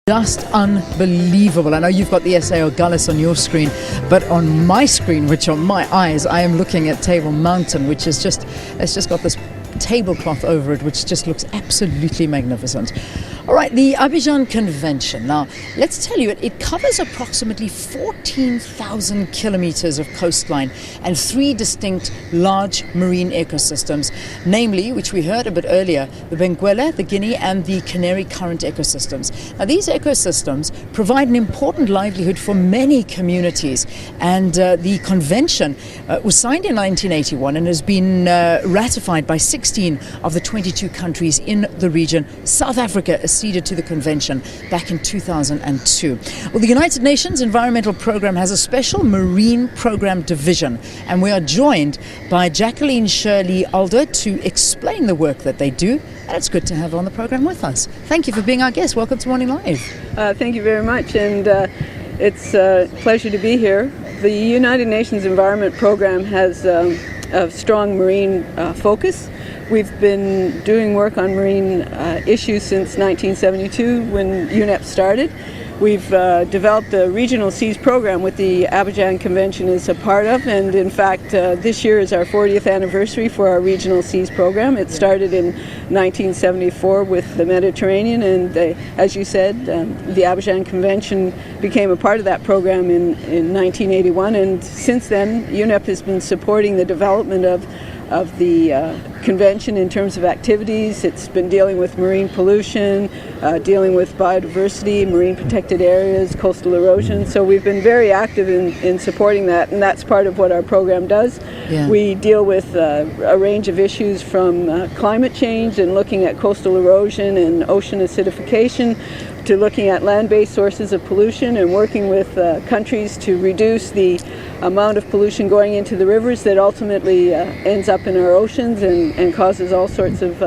Just unbelievable. I know you've got the SAO Gullis on your screen, but on my screen, which on my eyes, I am looking at Table Mountain, which is it's just got this tablecloth over it, which just looks absolutely magnificent. All right, the Abidjan Convention. Now, let's tell you, it covers approximately 14,000 kilometers of coastline and three distinct large marine ecosystems, namely, which we heard a bit earlier, the Benguela, the Guinea, and the Canary Current ecosystems. Now, these ecosystems provide an important livelihood for many communities, and the convention was signed in 1981 and has been ratified by 16 of the 22 countries in the region. South Africa acceded to the convention back in 2002. Well, the United Nations Environmental Programme has a special marine program division, and we are joined by Jacqueline Shirley Alder to explain the work that they do, and it's good to have her on the program with us. Thank you for being our guest. Welcome to Morning Live. Thank you very much, and it's a pleasure to be here. The United Nations Environment Programme has a strong marine focus. We've been doing work on marine issues since 1972 when UNEP started. We've developed a regional seas program with the Abidjan Convention as a part of, and in fact this year is our 40th anniversary for our regional seas program. It started in 1974 with the Mediterranean, and as you said, the Abidjan Convention became a part of that program in 1981, and since then UNEP has been supporting the development of the convention in terms of activities. It's been dealing with marine pollution, dealing with biodiversity, marine protected areas, coastal erosion. So we've been very active in supporting that, and that's part of what our program does. Yeah. We deal with a range of issues from climate change and looking at coastal erosion and ocean acidification, to looking at land-based sources of pollution and working with countries to reduce the amount of pollution going into the rivers that ultimately ends up in our oceans and causes all sorts of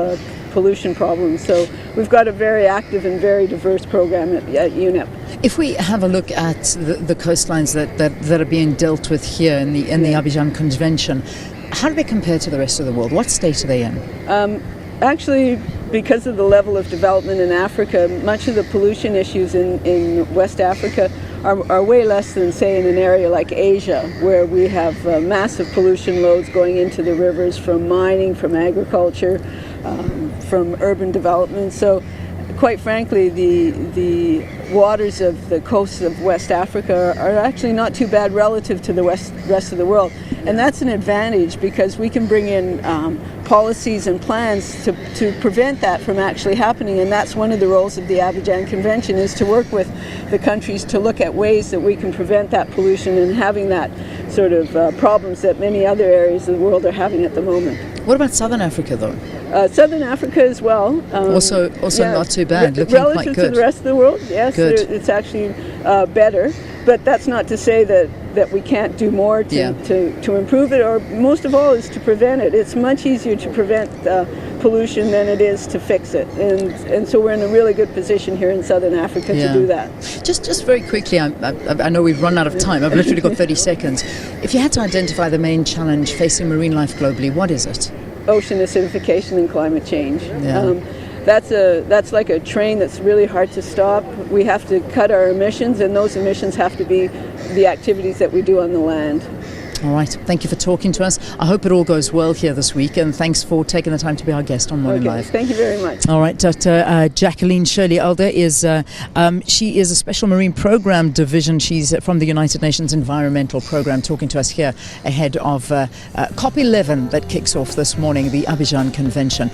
pollution problems. So we've got a very active and very diverse program at UNEP. If we have a look at the coastlines that are being dealt with here in the Abidjan Convention, how do they compare to the rest of the world? What state are they in? Actually, because of the level of development in Africa, much of the pollution issues in West Africa are way less than, say, in an area like Asia, where we have massive pollution loads going into the rivers from mining, from agriculture, from urban development. So, quite frankly, the waters of the coasts of West Africa are actually not too bad relative to the rest of the world. And that's an advantage because we can bring in policies and plans to prevent that from actually happening. And that's one of the roles of the Abidjan Convention, is to work with the countries to look at ways that we can prevent that pollution and having that sort of problems that many other areas of the world are having at the moment. What about Southern Africa, though? Southern Africa as well. Also yeah, not too bad, looking relative quite good. To the rest of the world, yes, it's actually better. But that's not to say that we can't do more to improve it, or most of all is to prevent it. It's much easier to prevent pollution than it is to fix it. And so we're in a really good position here in Southern Africa to do that. Just very quickly, I know we've run out of time. I've literally got 30 seconds. If you had to identify the main challenge facing marine life globally, what is it? Ocean acidification and climate change. Yeah. That's like a train that's really hard to stop. We have to cut our emissions, and those emissions have to be the activities that we do on the land. All right. Thank you for talking to us. I hope it all goes well here this week, and thanks for taking the time to be our guest on Morning Live. Thank you very much. All right. Dr. Jacqueline Shirley Alder she is a special marine program division. She's from the United Nations Environmental Program, talking to us here ahead of COP11 that kicks off this morning, the Abidjan Convention.